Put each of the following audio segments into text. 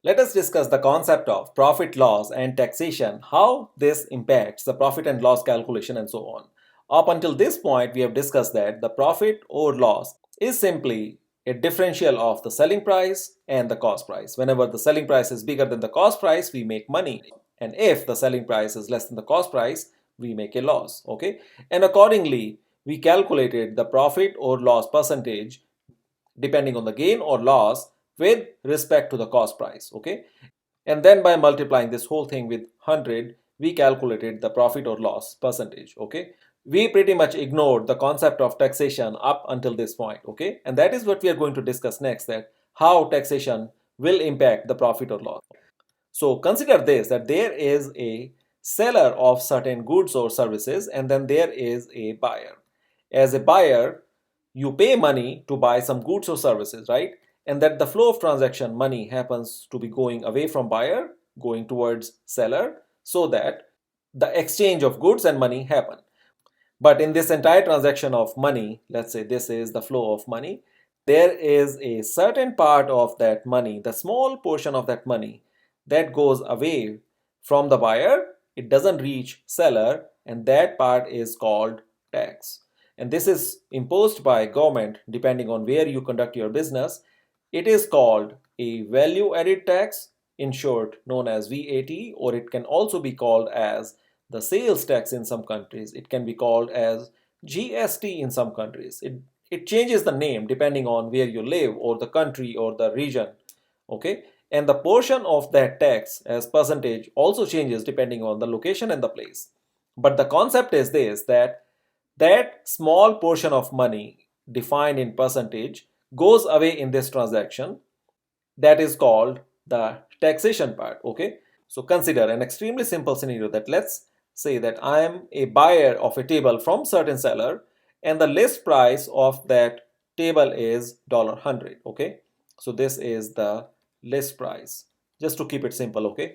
Let us discuss the concept of profit loss and taxation, how this impacts the profit and loss calculation and so on. Up until this point, we have discussed that the profit or loss is simply a differential of the selling price and the cost price. Whenever the selling price is bigger than the cost price, we make money. And if the selling price is less than the cost price, we make a loss. Okay? And accordingly, we calculated the profit or loss percentage depending on the gain or loss with respect to the cost price. Okay, and then by multiplying this whole thing with 100, we calculated the profit or loss percentage. Okay, we pretty much ignored the concept of taxation up until this point. Okay, and that is what we are going to discuss next, that how taxation will impact the profit or loss. So consider this, that there is a seller of certain goods or services and then there is a buyer. As a buyer, you pay money to buy some goods or services, right? And that the flow of transaction money happens to be going away from buyer, going towards seller, so that the exchange of goods and money happen. But in this entire transaction of money, let's say this is the flow of money, there is a certain part of that money, the small portion of that money that goes away from the buyer, it doesn't reach seller, and that part is called tax. And this is imposed by government depending on where you conduct your business. It is called a value added tax, in short known as VAT, or it can also be called as the sales tax in some countries. It can be called as GST in some countries. It changes the name depending on where you live or the country or the region. Okay, and the portion of that tax as percentage also changes depending on the location and the place. But the concept is this, that that small portion of money defined in percentage goes away in this transaction. That is called the taxation part. Okay, so consider an extremely simple scenario, that let's say that I am a buyer of a table from certain seller and the list price of that table is $100. Okay, so this is the list price, just to keep it simple. Okay,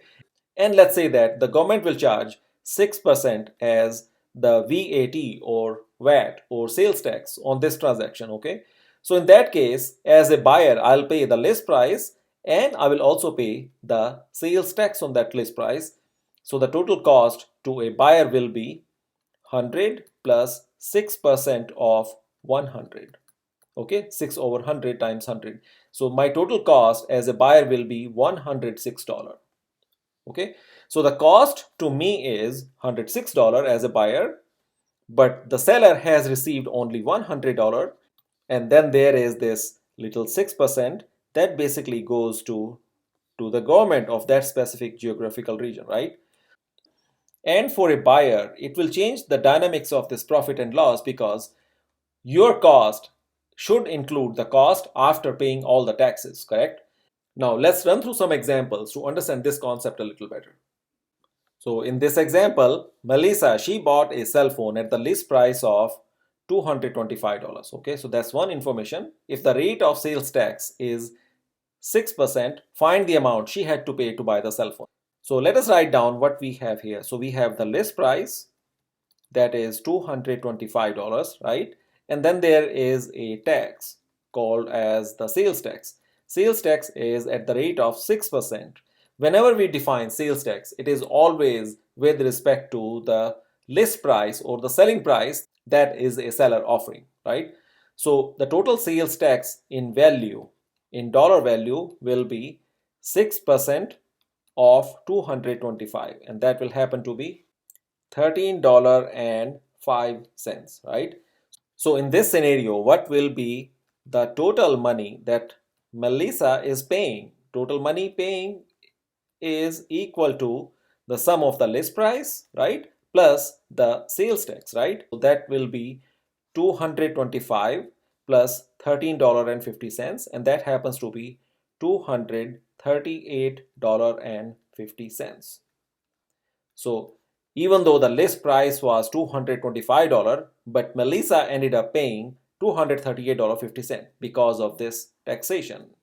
and let's say that the government will charge 6% as the VAT or VAT or sales tax on this transaction. Okay, so in that case, as a buyer, I'll pay the list price and I will also pay the sales tax on that list price. So the total cost to a buyer will be 100 plus 6% of 100. Okay, 6 over 100 times 100. So my total cost as a buyer will be $106. Okay, so the cost to me is $106 as a buyer, but the seller has received only $100, and then there is this little 6% that basically goes to the government of that specific geographical region, right? And for a buyer, it will change the dynamics of this profit and loss, because your cost should include the cost after paying all the taxes, correct? Now let's run through some examples to understand this concept a little better. So in this example, Melissa, she bought a cell phone at the list price of $225. Okay, so that's one information. If the rate of sales tax is 6%, find the amount she had to pay to buy the cell phone. So let us write down what we have here. So we have the list price, that is $225, right? And then there is a tax called as the sales tax. Sales tax is at the rate of 6%. Whenever we define sales tax, it is always with respect to the list price or the selling price that is a seller offering, right? So the total sales tax in value, in dollar value, will be 6% of 225, and that will happen to be $13.05, right? So in this scenario, what will be the total money that Melissa is paying? Total money paying is equal to the sum of the list price, right, plus the sales tax, right? So that will be 225 plus $13.50, and that happens to be $238.50. So even though the list price was $225, but Melissa ended up paying $238.50 because of this taxation.